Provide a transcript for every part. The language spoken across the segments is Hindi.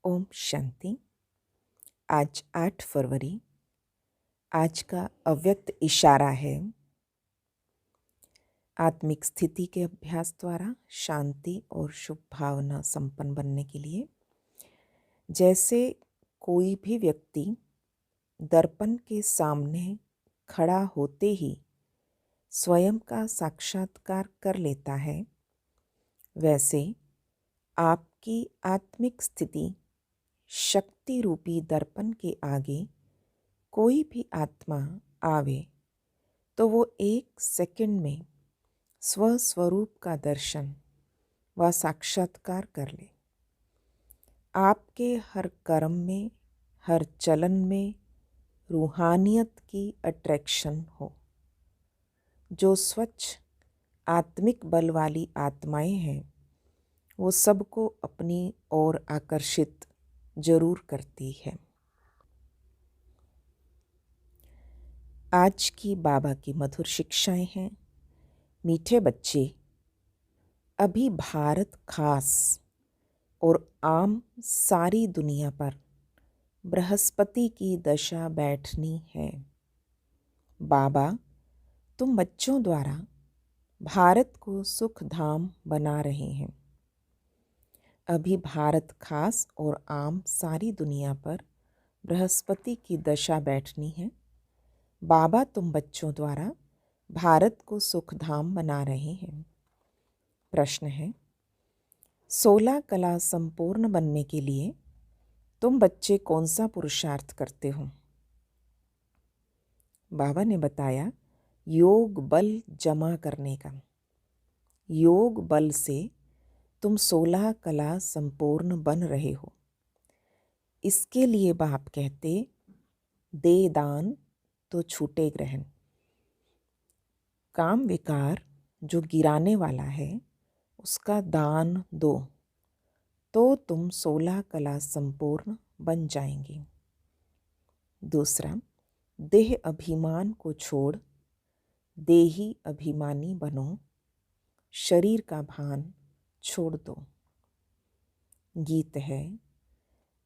ओम शांति। आज 8 फरवरी। आज का अव्यक्त इशारा है आत्मिक स्थिति के अभ्यास द्वारा शांति और शुभ भावना संपन्न बनने के लिए। जैसे कोई भी व्यक्ति दर्पण के सामने खड़ा होते ही स्वयं का साक्षात्कार कर लेता है, वैसे आपकी आत्मिक स्थिति शक्ति रूपी दर्पण के आगे कोई भी आत्मा आवे तो वो 1 सेकंड में स्वस्वरूप का दर्शन व साक्षात्कार कर ले। आपके हर कर्म में, हर चलन में रूहानियत की अट्रैक्शन हो। जो स्वच्छ आत्मिक बल वाली आत्माएं हैं वो सबको अपनी ओर आकर्षित जरूर करती है। आज की बाबा की मधुर शिक्षाएं हैं। मीठे बच्चे, अभी भारत खास और आम सारी दुनिया पर बृहस्पति की दशा बैठनी है। बाबा, तुम बच्चों द्वारा भारत को सुख धाम बना रहे हैं। अभी भारत खास और आम सारी दुनिया पर बृहस्पति की दशा बैठनी है। बाबा, तुम बच्चों द्वारा भारत को सुखधाम बना रहे हैं। प्रश्न है, 16 कला संपूर्ण बनने के लिए तुम बच्चे कौन सा पुरुषार्थ करते हो? बाबा ने बताया, योग बल जमा करने का। योग बल से तुम 16 कला संपूर्ण बन रहे हो। इसके लिए बाप कहते, दे दान तो छूटे ग्रहण। काम विकार जो गिराने वाला है उसका दान दो तो तुम 16 कला संपूर्ण बन जाएंगे। दूसरा, देह अभिमान को छोड़ देही अभिमानी बनो। शरीर का भान छोड़ दो। गीत है,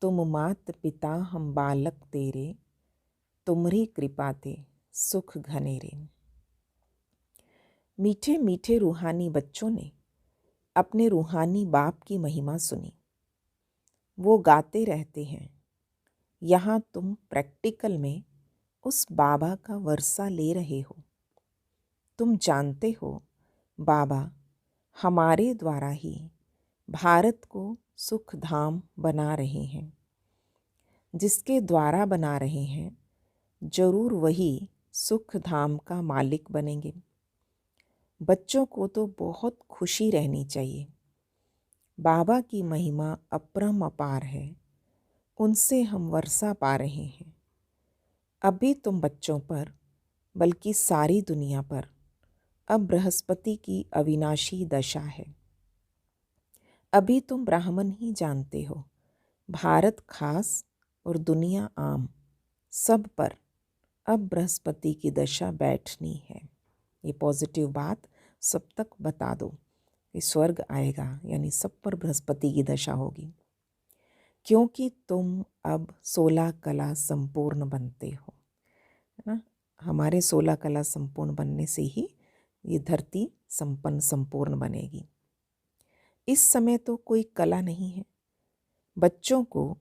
तुम मात पिता हम बालक तेरे, तुम्हारी कृपा ते सुख घनेरे। मीठे मीठे रूहानी बच्चों ने अपने रूहानी बाप की महिमा सुनी। वो गाते रहते हैं। यहाँ तुम प्रैक्टिकल में उस बाबा का वर्षा ले रहे हो। तुम जानते हो बाबा हमारे द्वारा ही भारत को सुख धाम बना रहे हैं। जिसके द्वारा बना रहे हैं जरूर वही सुख धाम का मालिक बनेंगे। बच्चों को तो बहुत खुशी रहनी चाहिए। बाबा की महिमा अपरंपार है। उनसे हम वर्षा पा रहे हैं। अभी तुम बच्चों पर बल्कि सारी दुनिया पर अब बृहस्पति की अविनाशी दशा है। अभी तुम ब्राह्मण ही जानते हो। भारत खास और दुनिया आम सब पर अब बृहस्पति की दशा बैठनी है। ये पॉजिटिव बात सब तक बता दो कि स्वर्ग आएगा, यानी सब पर बृहस्पति की दशा होगी। क्योंकि तुम अब 16 कला संपूर्ण बनते हो, है ना। हमारे 16 कला संपूर्ण बनने से ही ये धरती संपन्न संपूर्ण बनेगी। इस समय तो कोई कला नहीं है। बच्चों को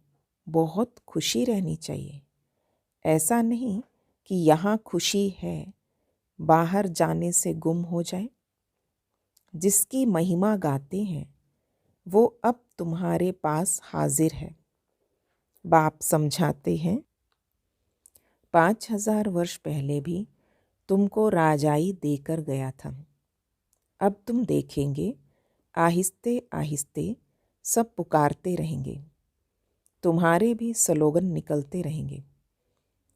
बहुत खुशी रहनी चाहिए। ऐसा नहीं कि यहाँ खुशी है बाहर जाने से गुम हो जाए। जिसकी महिमा गाते हैं वो अब तुम्हारे पास हाजिर है। बाप समझाते हैं, 5000 वर्ष पहले भी तुमको राजाई देकर गया था। अब तुम देखेंगे आहिस्ते आहिस्ते सब पुकारते रहेंगे। तुम्हारे भी स्लोगन निकलते रहेंगे।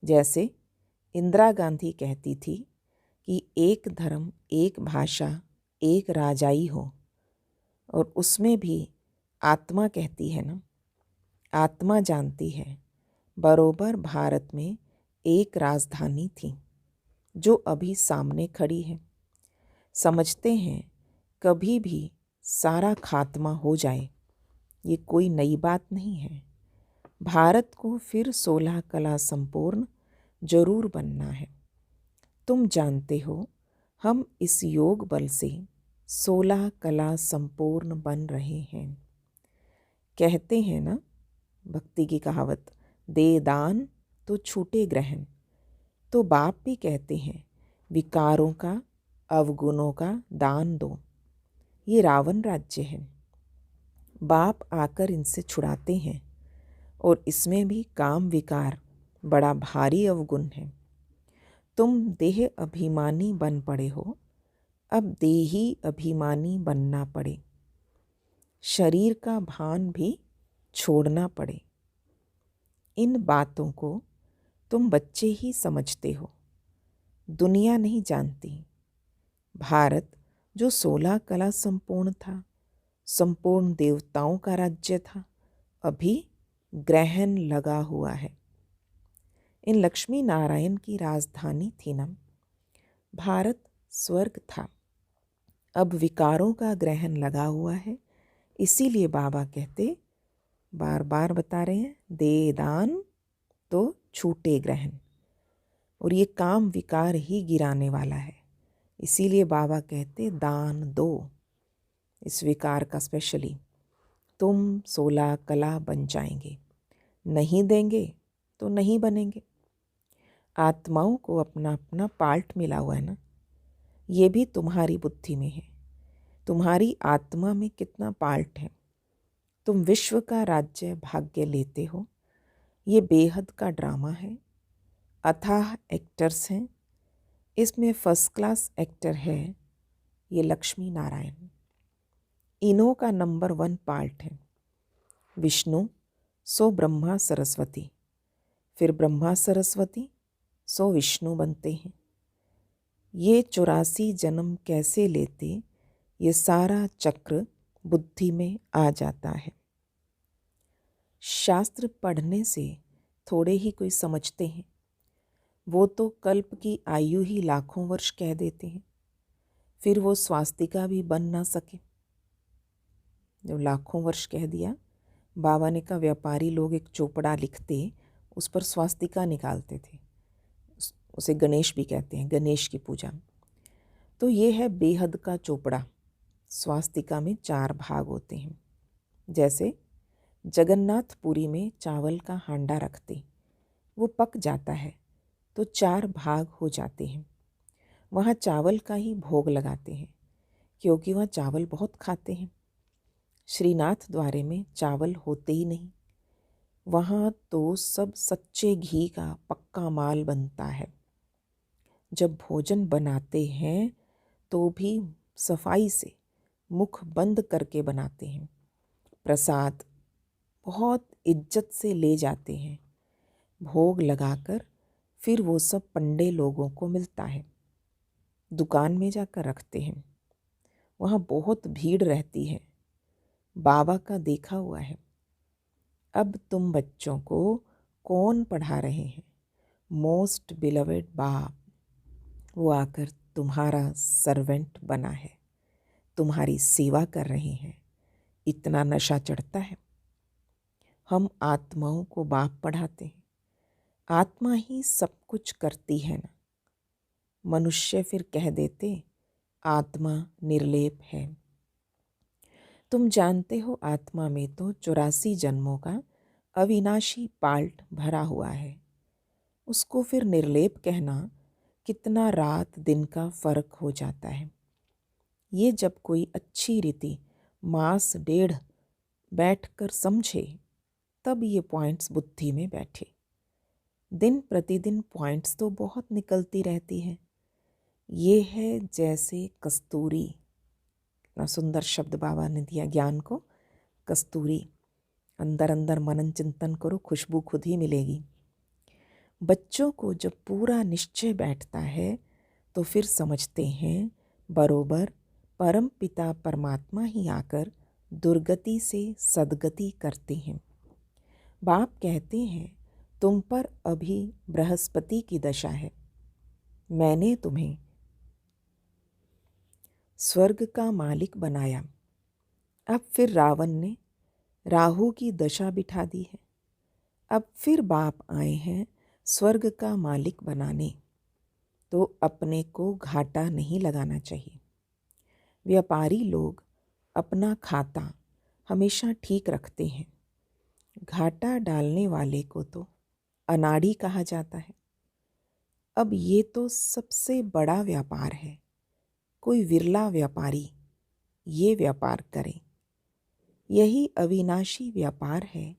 जैसे इंदिरा गांधी कहती थी कि एक धर्म, एक भाषा, एक राजाई हो, और उसमें भी आत्मा कहती है ना, आत्मा जानती है बरोबर भारत में एक राजधानी थी जो अभी सामने खड़ी है। समझते हैं कभी भी सारा खात्मा हो जाए ये कोई नई बात नहीं है। भारत को फिर 16 कला संपूर्ण जरूर बनना है। तुम जानते हो, हम इस योग बल से 16 कला संपूर्ण बन रहे हैं। कहते हैं ना भक्ति की कहावत, दे दान तो छूटे ग्रहण। तो बाप भी कहते हैं, विकारों का, अवगुणों का दान दो। ये रावण राज्य है, बाप आकर इनसे छुड़ाते हैं। और इसमें भी काम विकार बड़ा भारी अवगुण है। तुम देह अभिमानी बन पड़े हो, अब देही अभिमानी बनना पड़े। शरीर का भान भी छोड़ना पड़े। इन बातों को तुम बच्चे ही समझते हो, दुनिया नहीं जानती। भारत जो 16 कला संपूर्ण था, संपूर्ण देवताओं का राज्य था, अभी ग्रहण लगा हुआ है। इन लक्ष्मी नारायण की राजधानी थी ना, भारत स्वर्ग था। अब विकारों का ग्रहण लगा हुआ है। इसीलिए बाबा कहते, बार बार बता रहे हैं, दे दान तो छूटे ग्रहण। और ये काम विकार ही गिराने वाला है। इसीलिए बाबा कहते, दान दो इस विकार का। स्पेशली तुम 16 कला बन जाएंगे, नहीं देंगे तो नहीं बनेंगे। आत्माओं को अपना अपना पार्ट मिला हुआ है ना, ये भी तुम्हारी बुद्धि में है। तुम्हारी आत्मा में कितना पार्ट है। तुम विश्व का राज्य भाग्य लेते हो। ये बेहद का ड्रामा है, अथाह एक्टर्स हैं। इसमें फर्स्ट क्लास एक्टर है ये लक्ष्मी नारायण। इन्हों का नंबर 1 पार्ट है विष्णु, सो ब्रह्मा सरस्वती, फिर ब्रह्मा सरस्वती सो विष्णु बनते हैं। ये 84 जन्म कैसे लेते, ये सारा चक्र बुद्धि में आ जाता है। शास्त्र पढ़ने से थोड़े ही कोई समझते हैं, वो तो कल्प की आयु ही लाखों वर्ष कह देते हैं। फिर वो स्वास्तिका भी बन ना सके। जब लाखों वर्ष कह दिया, बाबा ने कहा व्यापारी लोग एक चोपड़ा लिखते, उस पर स्वास्तिका निकालते थे। उसे गणेश भी कहते हैं, गणेश की पूजा। तो ये है बेहद का चोपड़ा। स्वास्तिका में 4 भाग होते हैं। जैसे जगन्नाथपुरी में चावल का हांडा रखते, वो पक जाता है तो 4 भाग हो जाते हैं। वहाँ चावल का ही भोग लगाते हैं, क्योंकि वहाँ चावल बहुत खाते हैं। श्रीनाथ द्वारे में चावल होते ही नहीं, वहाँ तो सब सच्चे घी का पक्का माल बनता है। जब भोजन बनाते हैं तो भी सफाई से मुख बंद करके बनाते हैं। प्रसाद बहुत इज्जत से ले जाते हैं। भोग लगाकर फिर वो सब पंडे लोगों को मिलता है, दुकान में जाकर रखते हैं। वहाँ बहुत भीड़ रहती है, बाबा का देखा हुआ है। अब तुम बच्चों को कौन पढ़ा रहे हैं? मोस्ट बिलवेड बाप। वो आकर तुम्हारा सर्वेंट बना है, तुम्हारी सेवा कर रहे हैं। इतना नशा चढ़ता है। हम आत्माओं को बाप पढ़ाते हैं। आत्मा ही सब कुछ करती है ना। मनुष्य फिर कह देते आत्मा निर्लेप है। तुम जानते हो आत्मा में तो 84 जन्मों का अविनाशी पार्ट भरा हुआ है। उसको फिर निर्लेप कहना कितना रात दिन का फर्क हो जाता है। ये जब कोई अच्छी रीति मास 1.5 बैठकर समझे, तब ये पॉइंट्स बुद्धि में बैठे। दिन प्रतिदिन पॉइंट्स तो बहुत निकलती रहती है। ये है जैसे कस्तूरी। इतना सुंदर शब्द बाबा ने दिया ज्ञान को, कस्तूरी। अंदर अंदर मनन चिंतन करो, खुशबू खुद ही मिलेगी। बच्चों को जब पूरा निश्चय बैठता है तो फिर समझते हैं बरोबर परम पिता परमात्मा ही आकर दुर्गति से सद्गति करते हैं। बाप कहते हैं तुम पर अभी बृहस्पति की दशा है। मैंने तुम्हें स्वर्ग का मालिक बनाया। अब फिर रावण ने राहु की दशा बिठा दी है। अब फिर बाप आए हैं स्वर्ग का मालिक बनाने, तो अपने को घाटा नहीं लगाना चाहिए। व्यापारी लोग अपना खाता हमेशा ठीक रखते हैं। घाटा डालने वाले को तो अनाड़ी कहा जाता है। अब ये तो सबसे बड़ा व्यापार है। कोई विरला व्यापारी ये व्यापार करे। यही अविनाशी व्यापार है।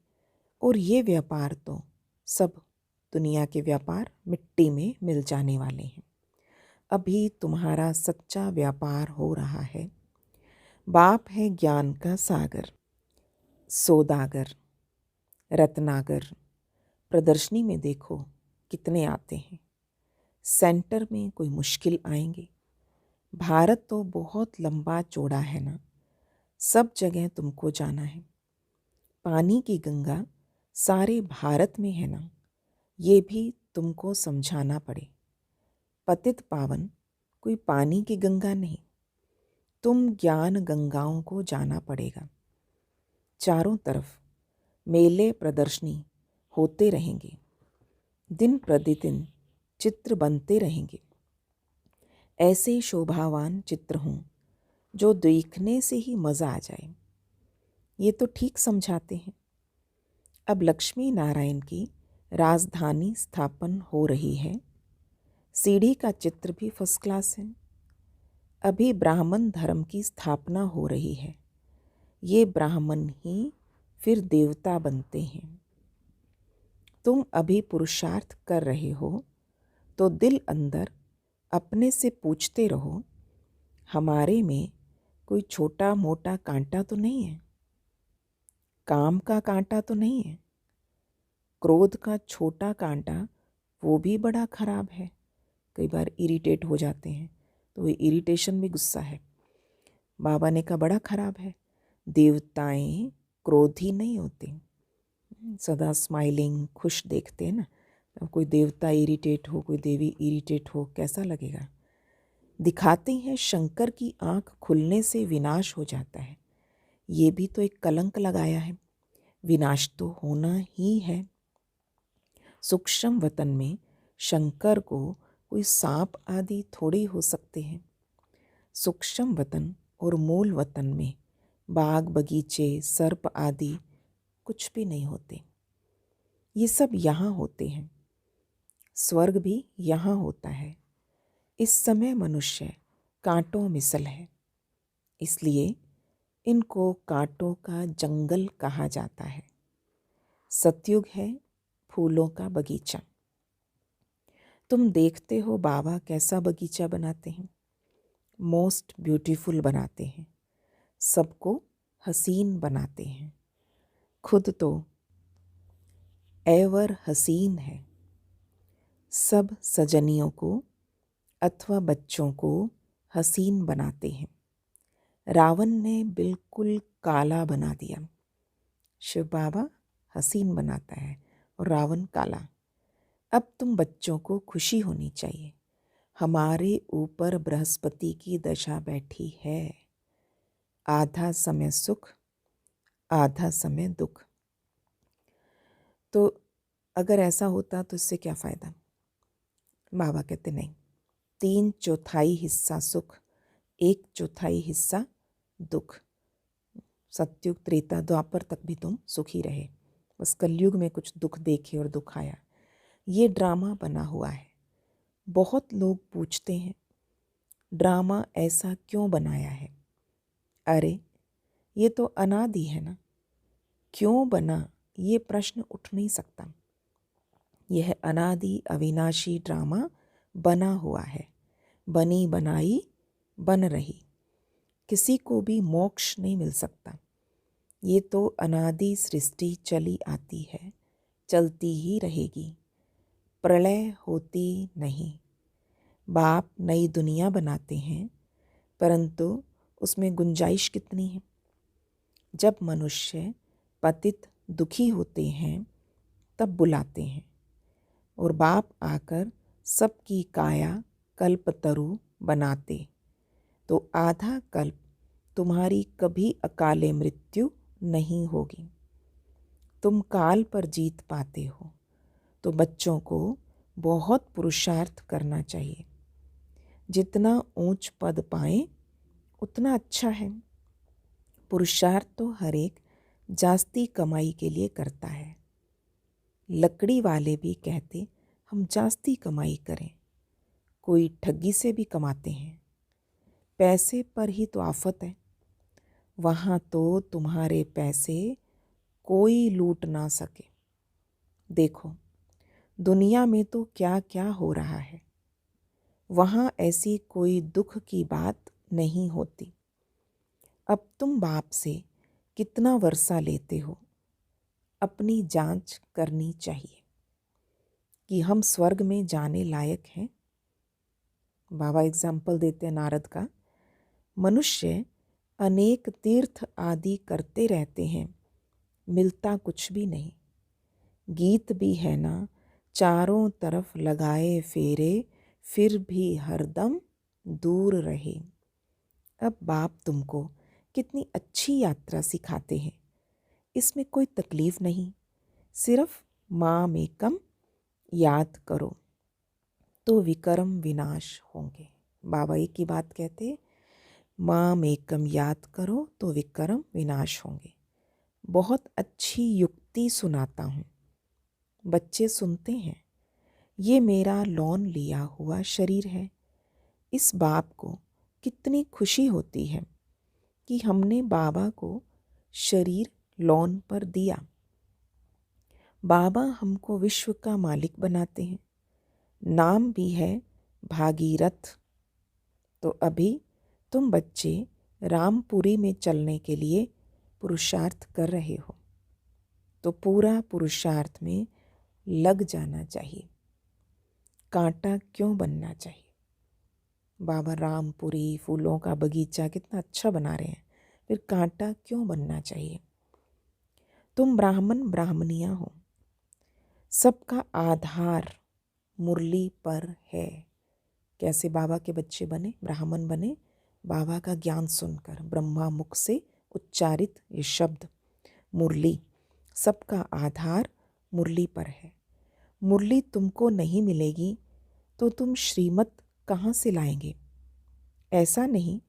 और ये व्यापार तो सब दुनिया के व्यापार मिट्टी में मिल जाने वाले हैं। अभी तुम्हारा सच्चा व्यापार हो रहा है। बाप है ज्ञान का सागर, सौदागर, रत्नागर। प्रदर्शनी में देखो कितने आते हैं। सेंटर में कोई मुश्किल आएंगे। भारत तो बहुत लंबा चौड़ा है ना, सब जगह तुमको जाना है। पानी की गंगा सारे भारत में है ना, ये भी तुमको समझाना पड़े। पतित पावन कोई पानी की गंगा नहीं, तुम ज्ञान गंगाओं को जाना पड़ेगा। चारों तरफ मेले प्रदर्शनी होते रहेंगे। दिन प्रतिदिन चित्र बनते रहेंगे। ऐसे शोभावान चित्र हों जो देखने से ही मज़ा आ जाए। ये तो ठीक समझाते हैं। अब लक्ष्मी नारायण की राजधानी स्थापन हो रही है। सीढ़ी का चित्र भी फर्स्ट क्लास है। अभी ब्राह्मण धर्म की स्थापना हो रही है। ये ब्राह्मण ही फिर देवता बनते हैं। तुम अभी पुरुषार्थ कर रहे हो तो दिल अंदर अपने से पूछते रहो, हमारे में कोई छोटा मोटा कांटा तो नहीं है? काम का कांटा तो नहीं है? क्रोध का छोटा कांटा वो भी बड़ा खराब है। कई बार इरिटेट हो जाते हैं तो वो इरिटेशन भी गुस्सा है। बाबा ने कहा बड़ा खराब है। देवताएं क्रोधी नहीं होते, सदा स्माइलिंग खुश देखते हैं ना। अब कोई देवता इरिटेट हो, कोई देवी इरिटेट हो, कैसा लगेगा? दिखाते हैं शंकर की आंख खुलने से विनाश हो जाता है। ये भी तो एक कलंक लगाया है। विनाश तो होना ही है। सूक्ष्म वतन में शंकर को कोई सांप आदि थोड़ी हो सकते हैं। सूक्ष्म वतन और मूल वतन में बाग बगीचे सर्प आदि कुछ भी नहीं होते। ये सब यहाँ होते हैं। स्वर्ग भी यहाँ होता है। इस समय मनुष्य कांटों मिसल है, इसलिए इनको कांटों का जंगल कहा जाता है। सतयुग है फूलों का बगीचा। तुम देखते हो बाबा कैसा बगीचा बनाते हैं। मोस्ट ब्यूटीफुल बनाते हैं, सबको हसीन बनाते हैं। खुद तो एवर हसीन है। सब सजनियों को अथवा बच्चों को हसीन बनाते हैं। रावण ने बिल्कुल काला बना दिया। शिव बाबा हसीन बनाता है और रावण काला। अब तुम बच्चों को खुशी होनी चाहिए। हमारे ऊपर बृहस्पति की दशा बैठी है। आधा समय सुख, आधा समय दुख। तो अगर ऐसा होता तो इससे क्या फ़ायदा? बाबा कहते नहीं, 3/4 हिस्सा सुख, 1/4 हिस्सा दुख। सतयुग त्रेता द्वापर तक भी तुम सुखी रहे, बस कलयुग में कुछ दुख देखे और दुख आया। ये ड्रामा बना हुआ है। बहुत लोग पूछते हैं ड्रामा ऐसा क्यों बनाया है? अरे ये तो अनादि है ना, क्यों बना ये प्रश्न उठ नहीं सकता। यह अनादि अविनाशी ड्रामा बना हुआ है। बनी बनाई बन रही, किसी को भी मोक्ष नहीं मिल सकता। ये तो अनादि सृष्टि चली आती है, चलती ही रहेगी, प्रलय होती नहीं। बाप नई दुनिया बनाते हैं, परंतु उसमें गुंजाइश कितनी है? जब मनुष्य पतित दुखी होते हैं तब बुलाते हैं और बाप आकर सबकी काया कल्पतरु बनाते, तो आधा कल्प तुम्हारी कभी अकाले मृत्यु नहीं होगी। तुम काल पर जीत पाते हो तो बच्चों को बहुत पुरुषार्थ करना चाहिए। जितना ऊंच पद पाएं उतना अच्छा है। पुरुषार्थ तो हर एक जास्ती कमाई के लिए करता है। लकड़ी वाले भी कहते हम जास्ती कमाई करें, कोई ठगी से भी कमाते हैं। पैसे पर ही तो आफत है, वहाँ तो तुम्हारे पैसे कोई लूट ना सके। देखो दुनिया में तो क्या क्या हो रहा है, वहाँ ऐसी कोई दुख की बात नहीं होती। अब तुम बाप से कितना वर्षा लेते हो, अपनी जांच करनी चाहिए कि हम स्वर्ग में जाने लायक हैं। बाबा एग्जाम्पल देते हैं नारद का। मनुष्य अनेक तीर्थ आदि करते रहते हैं, मिलता कुछ भी नहीं। गीत भी है ना, चारों तरफ लगाए फेरे, फिर भी हरदम दूर रहे। अब बाप तुमको कितनी अच्छी यात्रा सिखाते हैं, इसमें कोई तकलीफ नहीं। सिर्फ माम एकम याद करो तो विक्रम विनाश होंगे। बाबा एक ही बात कहते, माम एकम याद करो तो विक्रम विनाश होंगे। बहुत अच्छी युक्ति सुनाता हूँ, बच्चे सुनते हैं। ये मेरा लोन लिया हुआ शरीर है। इस बाप को कितनी खुशी होती है कि हमने बाबा को शरीर लोन पर दिया। बाबा हमको विश्व का मालिक बनाते हैं। नाम भी है भागीरथ। तो अभी तुम बच्चे रामपुरी में चलने के लिए पुरुषार्थ कर रहे हो, तो पूरा पुरुषार्थ में लग जाना चाहिए। कांटा क्यों बनना चाहिए? बाबा रामपुरी फूलों का बगीचा कितना अच्छा बना रहे हैं, फिर कांटा क्यों बनना चाहिए? तुम ब्राह्मण ब्राह्मणिया हो, सबका आधार मुरली पर है। कैसे बाबा के बच्चे बने, ब्राह्मण बने? बाबा का ज्ञान सुनकर, ब्रह्मा मुख से उच्चारित ये शब्द मुरली, सबका आधार मुरली पर है। मुरली तुमको नहीं मिलेगी तो तुम श्रीमत कहाँ से लाएंगे? ऐसा नहीं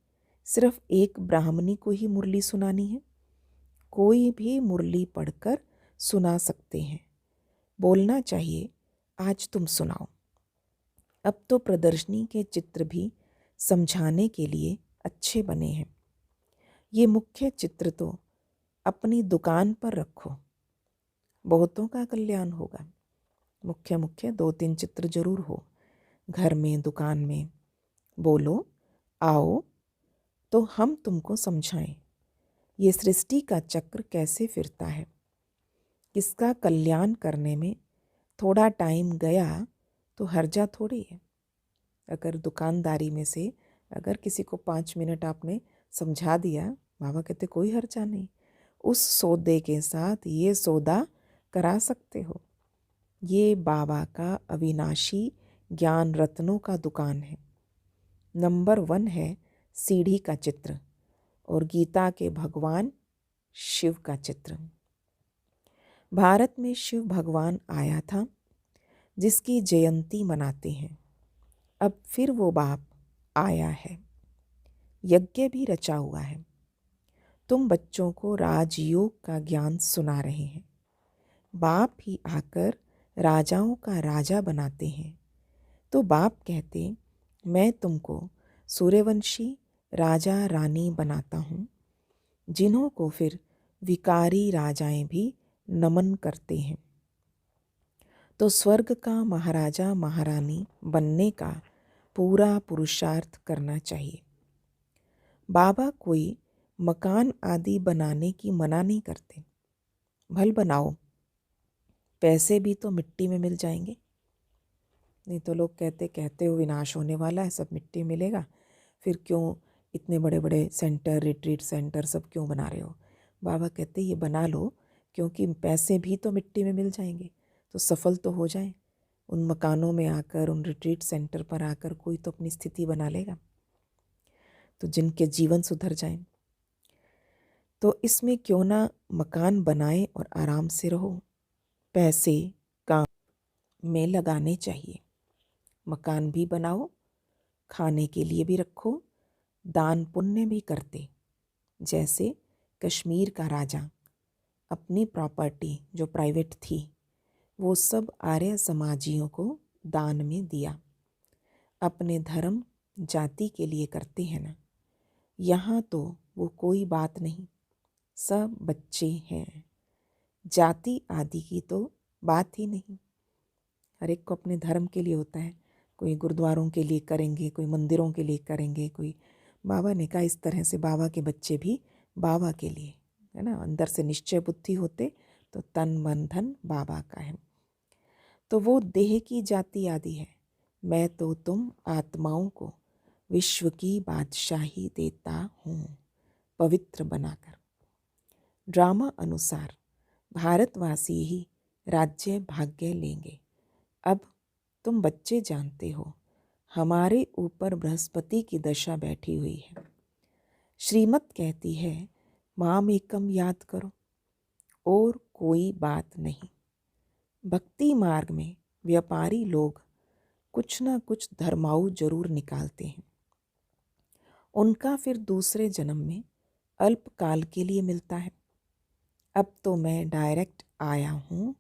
सिर्फ एक ब्राह्मणी को ही मुरली सुनानी है, कोई भी मुरली पढ़कर सुना सकते हैं। बोलना चाहिए आज तुम सुनाओ। अब तो प्रदर्शनी के चित्र भी समझाने के लिए अच्छे बने हैं। ये मुख्य चित्र तो अपनी दुकान पर रखो, बहुतों का कल्याण होगा। मुख्य मुख्य 2-3 चित्र जरूर हो, घर में दुकान में। बोलो आओ तो हम तुमको समझाएं ये सृष्टि का चक्र कैसे फिरता है। किसका कल्याण करने में थोड़ा टाइम गया तो हर्जा थोड़ी है। अगर दुकानदारी में से अगर किसी को 5 मिनट आपने समझा दिया, बाबा कहते कोई हर्जा नहीं। उस सौदे के साथ ये सौदा करा सकते हो। ये बाबा का अविनाशी ज्ञान रत्नों का दुकान है। नंबर 1 है सीढ़ी का चित्र और गीता के भगवान शिव का चित्र। भारत में शिव भगवान आया था जिसकी जयंती मनाते हैं। अब फिर वो बाप आया है, यज्ञ भी रचा हुआ है। तुम बच्चों को राजयोग का ज्ञान सुना रहे हैं। बाप ही आकर राजाओं का राजा बनाते हैं। तो बाप कहते मैं तुमको सूर्यवंशी राजा रानी बनाता हूँ, जिन्हों को फिर विकारी राजाएं भी नमन करते हैं। तो स्वर्ग का महाराजा महारानी बनने का पूरा पुरुषार्थ करना चाहिए। बाबा कोई मकान आदि बनाने की मना नहीं करते, भल बनाओ, पैसे भी तो मिट्टी में मिल जाएंगे। नहीं तो लोग कहते हो विनाश होने वाला है, सब मिट्टी मिलेगा, फिर क्यों इतने बड़े बड़े सेंटर, रिट्रीट सेंटर सब क्यों बना रहे हो? बाबा कहते ये बना लो क्योंकि पैसे भी तो मिट्टी में मिल जाएंगे, तो सफल तो हो जाए। उन मकानों में आकर, उन रिट्रीट सेंटर पर आकर कोई तो अपनी स्थिति बना लेगा, तो जिनके जीवन सुधर जाएं। तो इसमें क्यों ना मकान बनाए और आराम से रहो। पैसे काम में लगाने चाहिए। मकान भी बनाओ, खाने के लिए भी रखो, दान पुण्य भी करते। जैसे कश्मीर का राजा अपनी प्रॉपर्टी जो प्राइवेट थी वो सब आर्य समाजियों को दान में दिया। अपने धर्म जाति के लिए करते हैं ना। यहाँ तो वो कोई बात नहीं, सब बच्चे हैं। जाति आदि की तो बात ही नहीं। हर एक को अपने धर्म के लिए होता है। कोई गुरुद्वारों के लिए करेंगे, कोई मंदिरों के लिए करेंगे, कोई बाबा ने कहा इस तरह से बाबा के बच्चे भी बाबा के लिए, है ना। अंदर से निश्चय बुद्धि होते तो तन मन धन बाबा का है। तो वो देह की जाति आदि है। मैं तो तुम आत्माओं को विश्व की बादशाही देता हूँ पवित्र बनाकर। ड्रामा अनुसार भारतवासी ही राज्य भाग्य लेंगे। अब तुम बच्चे जानते हो हमारे ऊपर बृहस्पति की दशा बैठी हुई है। श्रीमत कहती है माम एकम याद करो और कोई बात नहीं। भक्ति मार्ग में व्यापारी लोग कुछ ना कुछ धर्माऊ जरूर निकालते हैं। उनका फिर दूसरे जन्म में अल्पकाल के लिए मिलता है। अब तो मैं डायरेक्ट आया हूँ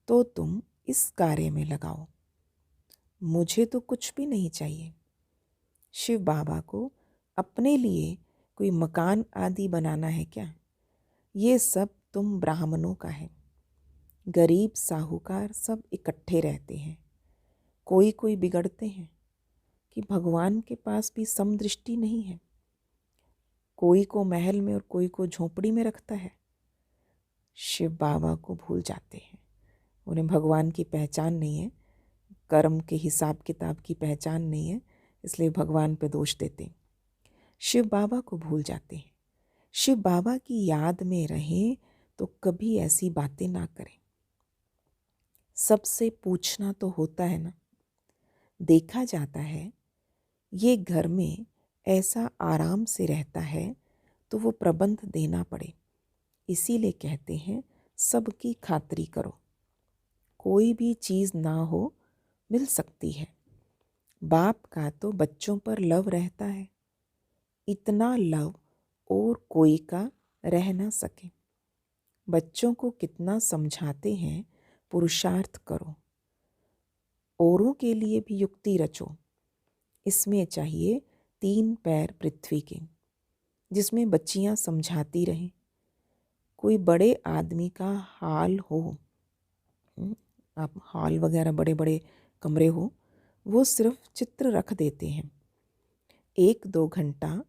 तो तुम इस कार्य में लगाओ। मुझे तो कुछ भी नहीं चाहिए। शिव बाबा को अपने लिए कोई मकान आदि बनाना है क्या? ये सब तुम ब्राह्मणों का है। गरीब साहूकार सब इकट्ठे रहते हैं। कोई कोई बिगड़ते हैं कि भगवान के पास भी समदृष्टि नहीं है। कोई को महल में और कोई को झोपड़ी में रखता है। शिव बाबा को भूल जाते हैं। उन्हें भगवान की पहचान नहीं है, कर्म के हिसाब किताब की पहचान नहीं है, इसलिए भगवान पे दोष देते हैं। शिव बाबा को भूल जाते हैं। शिव बाबा की याद में रहें तो कभी ऐसी बातें ना करें। सबसे पूछना तो होता है ना। देखा जाता है ये घर में ऐसा आराम से रहता है तो वो प्रबंध देना पड़े। इसीलिए कहते हैं सबकी खातिरी करो। कोई भी चीज़ ना हो मिल सकती है। बाप का तो बच्चों पर लव रहता है। इतना लव और कोई का रह ना सके। बच्चों को कितना समझाते हैं पुरुषार्थ करो। औरों के लिए भी युक्ति रचो। इसमें चाहिए 3 पैर पृथ्वी के, जिसमें बच्चियां समझाती रहें। कोई बड़े आदमी का हाल हो, आप हॉल वगैरह बड़े बड़े कमरे हो, वो सिर्फ चित्र रख देते हैं। 1-2 घंटा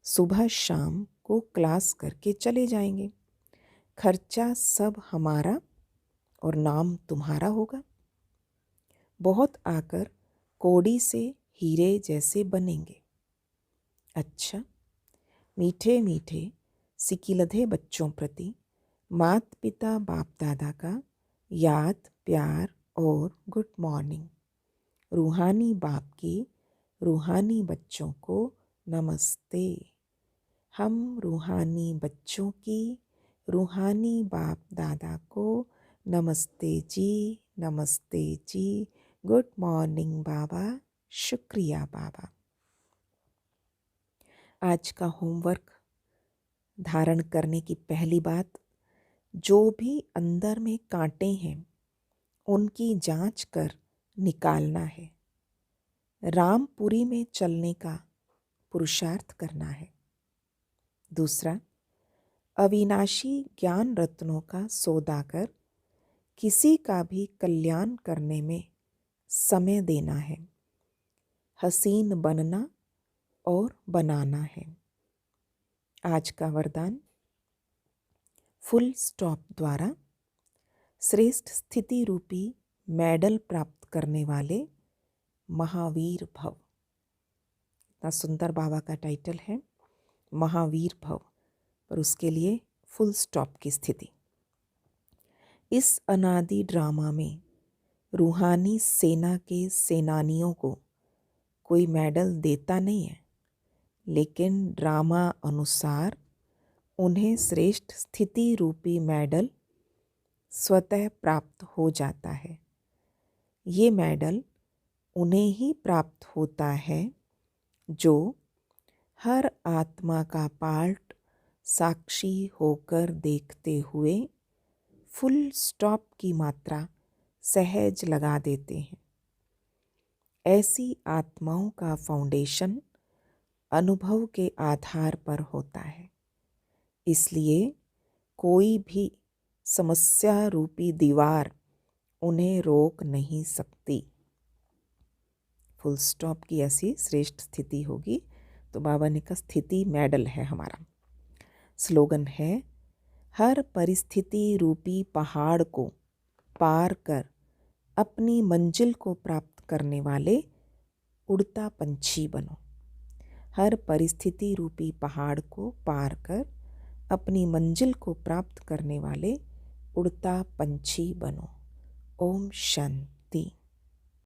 सुबह शाम को क्लास करके चले जाएंगे। खर्चा सब हमारा और नाम तुम्हारा होगा। बहुत आकर कौड़ी से हीरे जैसे बनेंगे। अच्छा, मीठे मीठे सिकिलधे बच्चों प्रति मात पिता बाप दादा का याद प्यार और गुड मॉर्निंग। रूहानी बाप की रूहानी बच्चों को नमस्ते। हम रूहानी बच्चों की रूहानी बाप दादा को नमस्ते जी, नमस्ते जी, गुड मॉर्निंग बाबा, शुक्रिया बाबा। आज का होमवर्क धारण करने की पहली बात, जो भी अंदर में कांटे हैं उनकी जांच कर निकालना है। रामपुरी में चलने का पुरुषार्थ करना है। दूसरा, अविनाशी ज्ञान रत्नों का सौदा कर किसी का भी कल्याण करने में समय देना है। हसीन बनना और बनाना है। आज का वरदान, फुल स्टॉप द्वारा श्रेष्ठ स्थिति रूपी मेडल प्राप्त करने वाले महावीर भव। इतना सुंदर बाबा का टाइटल है, महावीर भव, पर उसके लिए फुल स्टॉप की स्थिति। इस अनादि ड्रामा में रूहानी सेना के सेनानियों को कोई मेडल देता नहीं है, लेकिन ड्रामा अनुसार उन्हें श्रेष्ठ स्थिति रूपी मेडल स्वतः प्राप्त हो जाता है। ये मेडल उन्हें ही प्राप्त होता है जो हर आत्मा का पार्ट साक्षी होकर देखते हुए फुल स्टॉप की मात्रा सहज लगा देते हैं। ऐसी आत्माओं का फाउंडेशन अनुभव के आधार पर होता है, इसलिए कोई भी समस्या रूपी दीवार उन्हें रोक नहीं सकती। फुल स्टॉप की ऐसी श्रेष्ठ स्थिति होगी। तो बाबा ने कहा स्थिति मेडल है हमारा। स्लोगन है, हर परिस्थिति रूपी पहाड़ को पार कर अपनी मंजिल को प्राप्त करने वाले उड़ता पंछी बनो। हर परिस्थिति रूपी पहाड़ को पार कर अपनी मंजिल को प्राप्त करने वाले उड़ता पंछी बनो। ओम शांति।